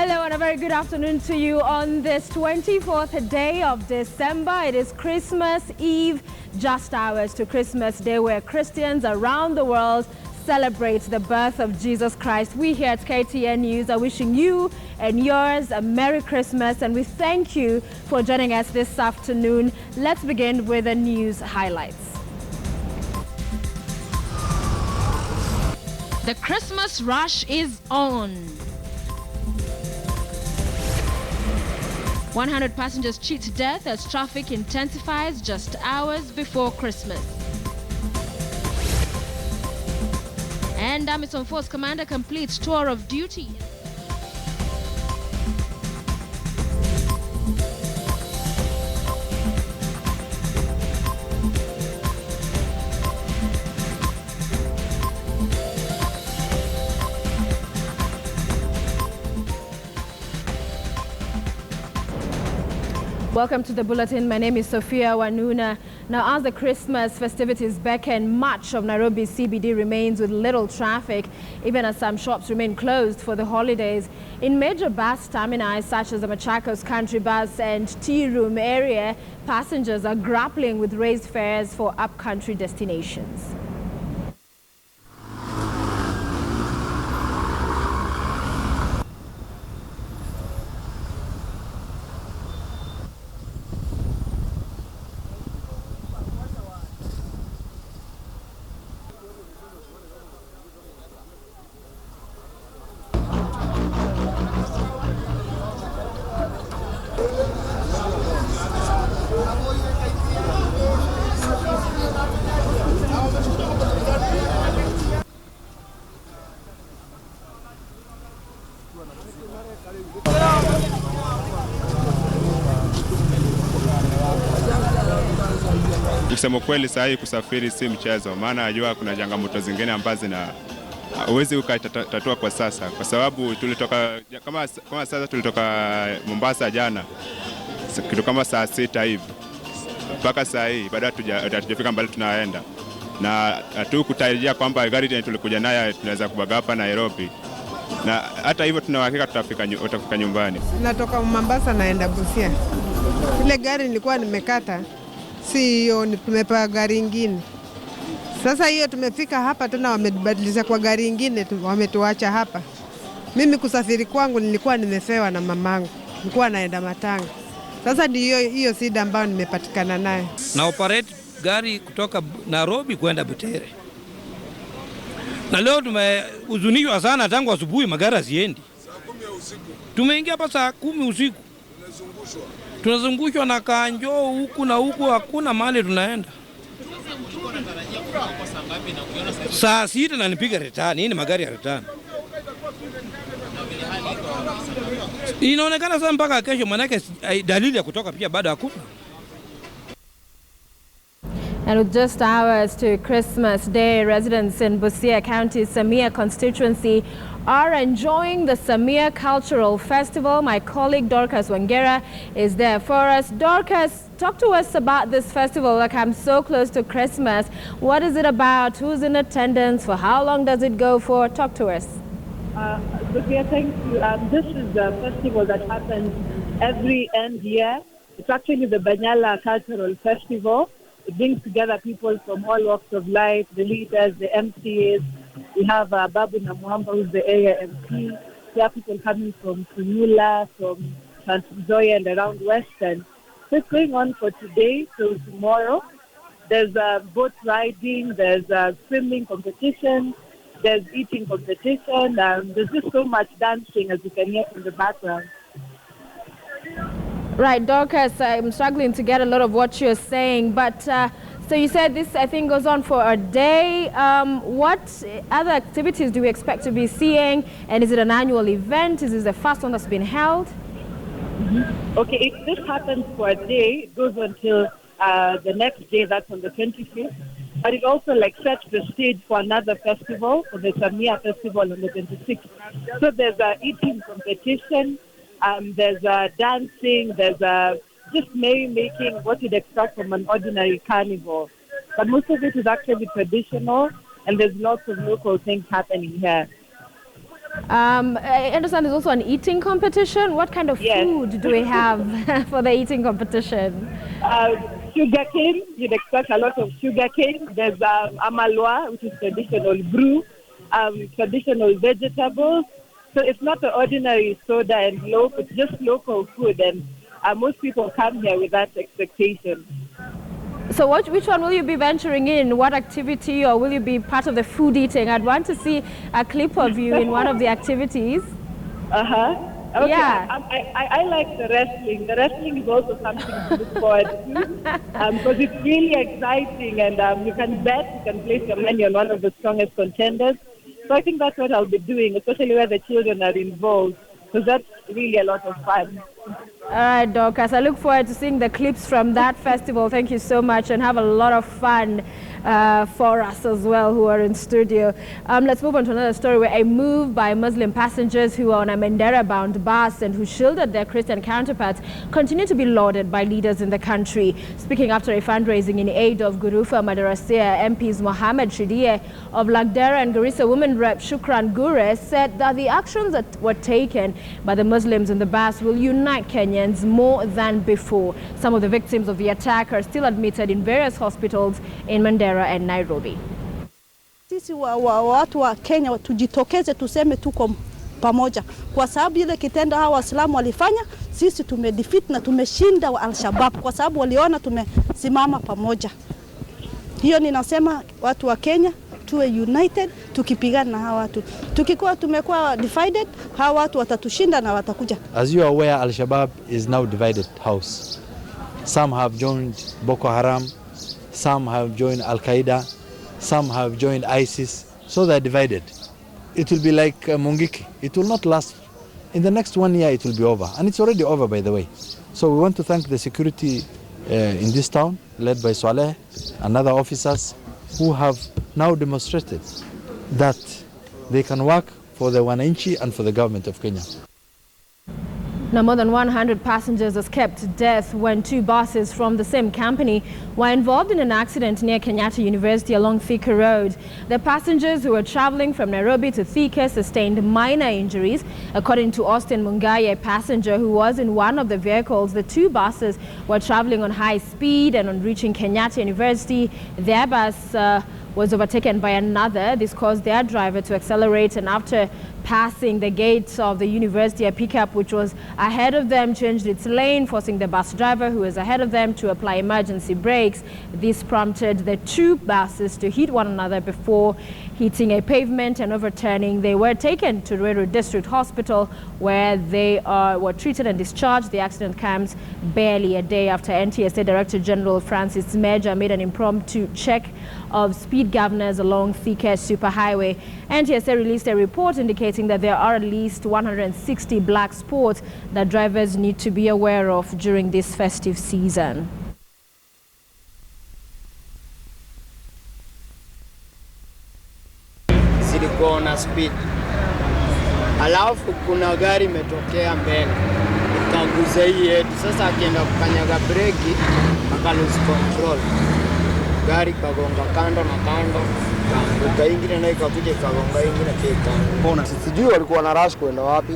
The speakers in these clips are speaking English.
Hello and a very good afternoon to you on this 24th day of December. It is Christmas Eve, just hours to Christmas Day, where Christians around the world celebrate the birth of Jesus Christ. We here at KTN News are wishing you and yours a Merry Christmas, and we thank you for joining us this afternoon. Let's begin with the news highlights. The Christmas rush is on. 100 passengers cheat to death as traffic intensifies just hours before Christmas. And Amisom Force Commander completes tour of duty. Welcome to the bulletin. My name is Sophia Wanuna. Now, as the Christmas festivities beckon, much of Nairobi's CBD remains with little traffic, even as some shops remain closed for the holidays. In major bus terminali such as the Machakos Country Bus and Tea Room area, passengers are grappling with raised fares for up-country destinations. Kusema kweli, saa hii kusafiri si mchezo, maana najua kuna changamoto zingine ambazo huwezi ukatatua kwa sasa, kwa sababu tulitoka kama sasa tulitoka Mombasa jana kitu kama saa 6 hivi mpaka saa hii bado hatujafika mbali tunaenda, na hatukutarajia kwamba gari tulikuja nayo tunaweza kubaga hapa Nairobi, na hata hivyo tunahakika tutafika nyumbani. Natoka Mombasa naenda Busia. Ile gari nilikuwa nimekata si hiyo, tumepewa gari ingine. Sasa hiyo tumefika hapa tena wamebadilisha kwa gari ingine, wametuacha hapa. Mimi kusafiri kwangu nilikuwa nimefewa na mamangu, nilikuwa naenda Matanga. Sasa ndio hiyo shida ambayo nimepatikana nayo. Na operate gari kutoka Nairobi kwenda Butere. Na leo tumehuzunishwa sana, tangu asubuhi magari haziendi. Saa 10 usiku. Tumeingia hapa saa 10 usiku. Tunazungushwa na kanjo huku na huku, hakuna mahali tunaenda. Saa 6 na nipiga retani, hii ni magari ya retani. Inaonekana sasa mpaka kesho, manake dalili ya kutoka pia bado hakuna. And with just hours to Christmas Day, residents in Busia County's Samia constituency are enjoying the Samia Cultural Festival. My colleague Dorcas Wangera is there for us. Dorcas, talk to us about this festival. Like, I'm so close to Christmas. What is it about? Who's in attendance? For how long does it go for? Talk to us. Sophia, thank you. This is a festival that happens every end year. It's actually the Banyala Cultural Festival. It brings together people from all walks of life, the leaders, the MCAs. We have Babu Namuhamba, who's the area MC. We have people coming from Sunula, from Trans-Nzoia and around Western. So it's going on for today till tomorrow. There's boat riding, there's swimming competition, there's eating competition. There's just so much dancing, as you can hear from the background. Right, Dorcas, I'm struggling to get a lot of what you're saying, but so you said this, I think, goes on for a day. What other activities do we expect to be seeing? And is it an annual event? Is this the first one that's been held? Mm-hmm. Okay, if this happens for a day, it goes until the next day, that's on the 25th. But it also sets the stage for another festival, for the Samia Festival on the 26th. So there's an eating competition. There's dancing, there's just merry-making, what you'd expect from an ordinary carnival. But most of it is actually traditional, and there's lots of local things happening here. I understand there's also an eating competition. What kind of food do we have for the eating competition? Sugar cane. You'd expect a lot of sugar cane. There's amalwa, which is traditional brew, traditional vegetables. So it's not the ordinary soda and loaf. It's just local food, and most people come here with that expectation. So which one will you be venturing in? What activity, or will you be part of the food eating? I'd want to see a clip of you in one of the activities. Okay. Yeah. I like the wrestling. The wrestling is also something to look forward to because it's really exciting, and you can bet, you can place your money on one of the strongest contenders. So I think that's what I'll be doing, especially where the children are involved, because that's really a lot of fun. All right, Dorcas, I look forward to seeing the clips from that festival. Thank you so much, and have a lot of fun for us as well who are in studio. Let's move on to another story where a move by Muslim passengers who are on a Mandera-bound bus and who shielded their Christian counterparts continue to be lauded by leaders in the country. Speaking after a fundraising in aid of Gurufa Madarasea, MPs Mohammed Shidie of Lagdera and Garissa Women Rep Shukran Gure said that the actions that were taken by the Muslims in the bus will unite Kenyans more than before. Some of the victims of the attack are still admitted in various hospitals in Mandera and Nairobi. Sisi watu wa Kenya tujitokeze tuseme tuko pamoja kwa sababu ile kitendo hawa Waislamu walifanya, sisi tumedefeat na tumeshinda wa Al-Shabaab kwa sababu waliona tumesimama pamoja. Hiyo ninasema watu wa Kenya tuwe united tukipigana na hawa watu. Tukikuwa tumekuwa divided, hawa watu watatushinda na watakuja. As you are aware, Al-Shabaab is now divided house. Some have joined Boko Haram, some have joined Al-Qaeda, some have joined ISIS, so they're divided. It will be like Mungiki. It will not last. In the next 1 year, it will be over. And it's already over, by the way. So we want to thank the security in this town, led by Saleh and other officers, who have now demonstrated that they can work for the Wananchi and for the government of Kenya. Now, more than 100 passengers escaped death when two buses from the same company were involved in an accident near Kenyatta University along Thika Road. The passengers who were traveling from Nairobi to Thika sustained minor injuries. According to Austin Mungai, a passenger who was in one of the vehicles, the two buses were traveling on high speed, and on reaching Kenyatta University, their bus was overtaken by another. This caused their driver to accelerate, and after passing the gates of the university, a pickup which was ahead of them changed its lane, forcing the bus driver who was ahead of them to apply emergency brakes. This prompted the two buses to hit one another before hitting a pavement and overturning. They were taken to Ruiru District Hospital where they were treated and discharged. The accident comes barely a day after NTSA Director General Francis Major made an impromptu check of speed governors along Thika Superhighway. NTSA released a report indicating that there are at least 160 black spots that drivers need to be aware of during this festive season. Silikuwa na speed. Alafu kuna gari imetokea mbele. Ikaguza hii yetu. Sasa akienda kukanyaga breki, aka lose control. Gari kagonga kando na kando. Ukaingia na ikakuja kagonga ingine kika. Mbona sijui walikuwa na rush kwenda wapi?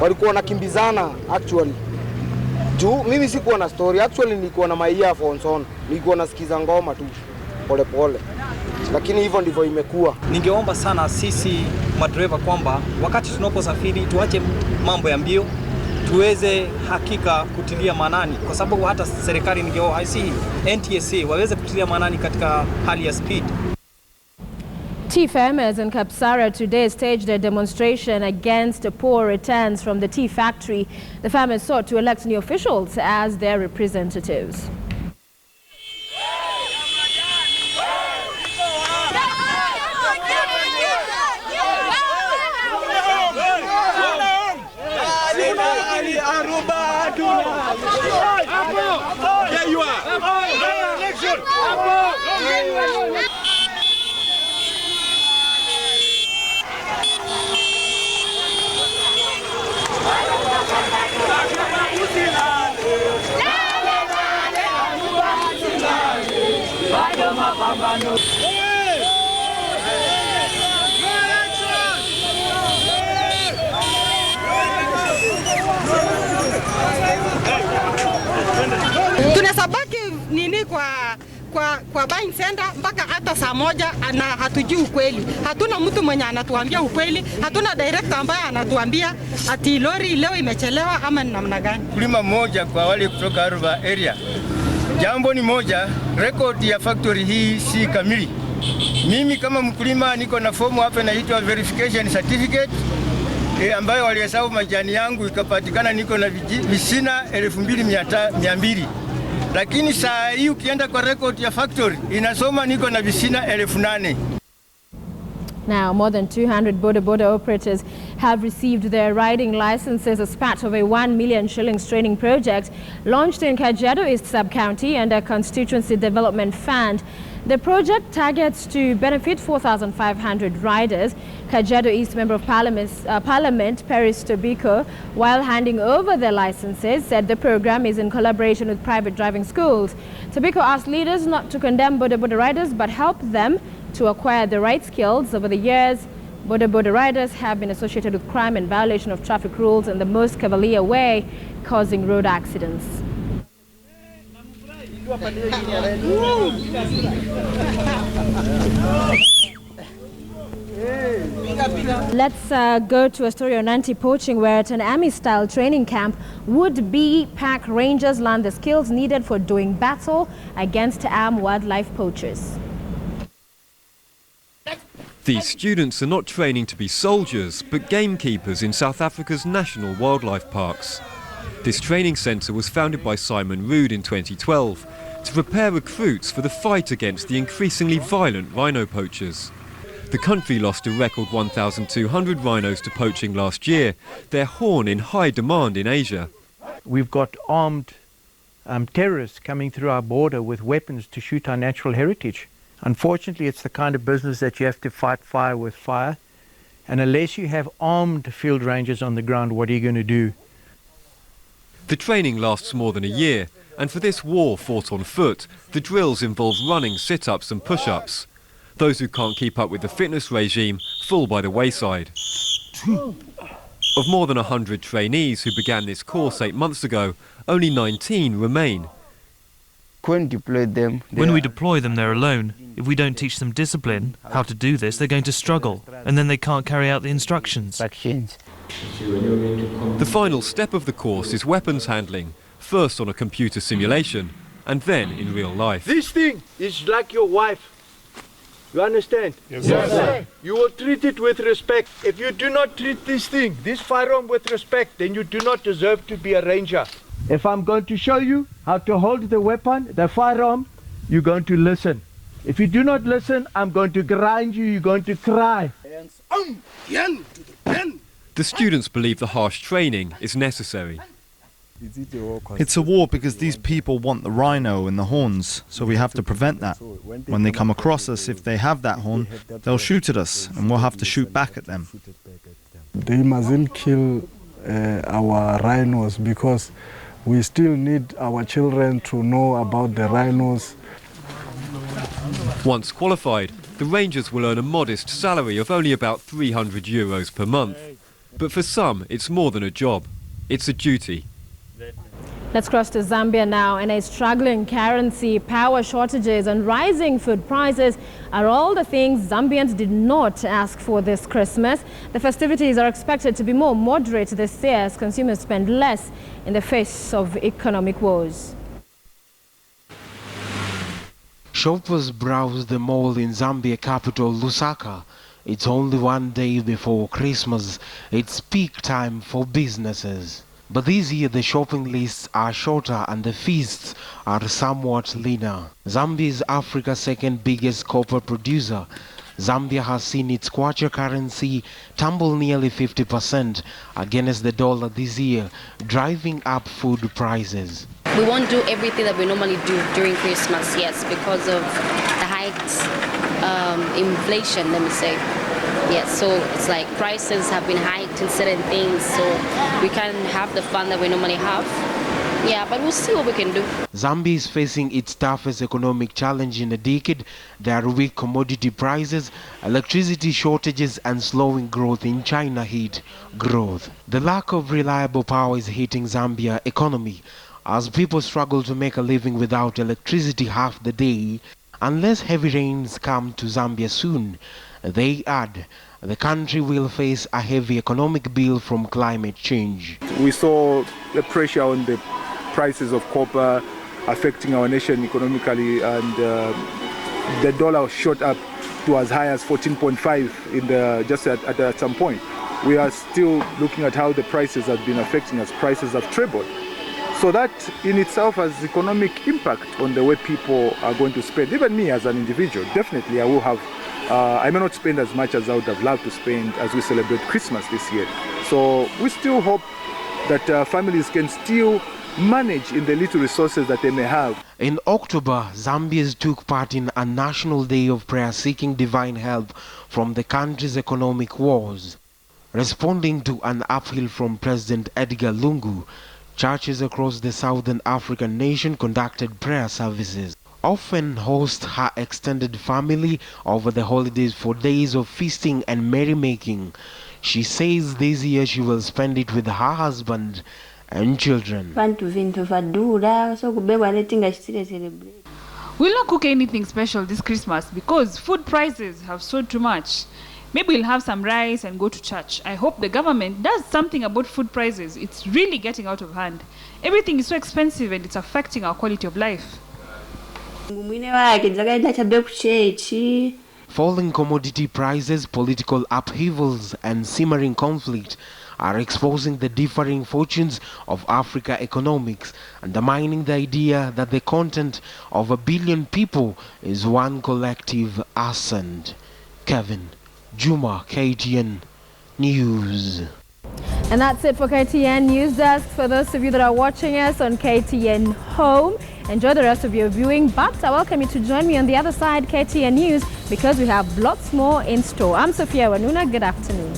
Walikuwa wanakimbizana actually. Juu mimi sikuwa na story, actually nilikuwa na my earphones on. Nilikuwa nasikiza ngoma tu pole pole. Lakini hivyo ndivyo imekuwa. Ningeomba sana sisi madereva kwamba wakati tunaposafiri tuache mambo ya mbio, tuweze hakika kutilia maanani, kwa sababu hata serikali NTSA waweze kutilia maanani katika hali ya speed. Tea farmers in Kapsara today staged a demonstration against poor returns from the tea factory. The farmers sought to elect new officials as their representatives. kwa buying center mpaka hata saa moja na hatujui ukweli. Hatuna mtu mwenye anatuambia ukweli, hatuna director ambaye anatuambia ati lori leo imechelewa ama ni namna gani. Mkulima mmoja kwa wale kutoka Aruba area. Jambo ni moja, record ya factory hii si kamili. Mimi kama mkulima niko na fomu hapa inaitwa verification certificate ambayo walihesabu majani yangu ikapatikana niko na visina 2200. Lakini saa hii ukienda kwa record ya factory inasoma niko na visina 8000. Now, more than 200 border operators have received their riding licenses as part of a 1 million shillings training project launched in Kajiado East Sub-County under Constituency Development Fund. The project targets to benefit 4,500 riders. Kajiado East Member of Parliament Paris Tobiko, while handing over their licenses, said the program is in collaboration with private driving schools. Tobiko asked leaders not to condemn border riders but help them to acquire the right skills. Over the years, border riders have been associated with crime and violation of traffic rules in the most cavalier way, causing road accidents. Let's go to a story on anti-poaching, where at an army-style training camp, would-be pack rangers learn the skills needed for doing battle against armed wildlife poachers. These students are not training to be soldiers, but gamekeepers in South Africa's national wildlife parks. This training centre was founded by Simon Rood in 2012 to prepare recruits for the fight against the increasingly violent rhino poachers. The country lost a record 1,200 rhinos to poaching last year, their horn in high demand in Asia. We've got armed terrorists coming through our border with weapons to shoot our natural heritage. Unfortunately, it's the kind of business that you have to fight fire with fire. And unless you have armed field rangers on the ground, what are you going to do? The training lasts more than a year, and for this war fought on foot, the drills involve running, sit-ups and push-ups. Those who can't keep up with the fitness regime fall by the wayside. Of more than 100 trainees who began this course 8 months ago, only 19 remain. When we deploy them, they're alone. If we don't teach them discipline, how to do this, they're going to struggle, and then they can't carry out the instructions. The final step of the course is weapons handling, first on a computer simulation, and then in real life. This thing is like your wife. You understand? Yes, sir. You will treat it with respect. If you do not treat this thing, this firearm with respect, then you do not deserve to be a ranger. If I'm going to show you how to hold the weapon, the firearm, you're going to listen. If you do not listen, I'm going to grind you, you're going to cry. The students believe the harsh training is necessary. It's a war because these people want the rhino and the horns, so we have to prevent that. When they come across us, if they have that horn, they'll shoot at us and we'll have to shoot back at them. They mustn't kill our rhinos because we still need our children to know about the rhinos. Once qualified, the rangers will earn a modest salary of only about €300 per month. But for some, it's more than a job. It's a duty. Let's cross to Zambia now. And a struggling currency, power shortages and rising food prices are all the things Zambians did not ask for this Christmas. The festivities are expected to be more moderate this year as consumers spend less in the face of economic woes. Shoppers browse the mall in Zambia capital Lusaka. It's only one day before Christmas. It's peak time for businesses. But this year the shopping lists are shorter and the feasts are somewhat leaner. Zambia is Africa's second biggest copper producer. Zambia has seen its kwacha currency tumble nearly 50% against the dollar this year, driving up food prices. We won't do everything that we normally do during Christmas, yes, because of the hiked inflation, let me say. Yes, so it's like prices have been hiked in certain things, so we can't have the fun that we normally have. Yeah, but we'll see what we can do. Zambia is facing its toughest economic challenge in a decade. There are weak commodity prices, electricity shortages and slowing growth in China hit growth. The lack of reliable power is hitting Zambia's economy. as people struggle to make a living without electricity half the day, unless heavy rains come to Zambia soon. They add, the country will face a heavy economic bill from climate change. We saw the pressure on the prices of copper affecting our nation economically, and the dollar shot up to as high as 14.5 in just at some point. We are still looking at how the prices have been affecting us. Prices have trebled. So that in itself has economic impact on the way people are going to spend. Even me as an individual, definitely I will have, I may not spend as much as I would have loved to spend as we celebrate Christmas this year. So we still hope that families can still manage in the little resources that they may have. In October, Zambians took part in a national day of prayer seeking divine help from the country's economic woes. Responding to an appeal from President Edgar Lungu, churches across the southern African nation conducted prayer services. Often host her extended family over the holidays for days of feasting and merrymaking. She says this year she will spend it with her husband and children. We'll not cook anything special this Christmas because food prices have soared too much. Maybe we'll have some rice and go to church. I hope the government does something about food prices. It's really getting out of hand. Everything is so expensive and it's affecting our quality of life. Falling commodity prices, political upheavals, and simmering conflict are exposing the differing fortunes of Africa economics, undermining the idea that the content of 1 billion people is one collective ascent. Kevin Juma, KTN News. And that's it for KTN Newsdesk. For those of you that are watching us on KTN Home, enjoy the rest of your viewing. But I welcome you to join me on the other side, KTN News, because we have lots more in store. I'm Sophia Wanuna. Good afternoon.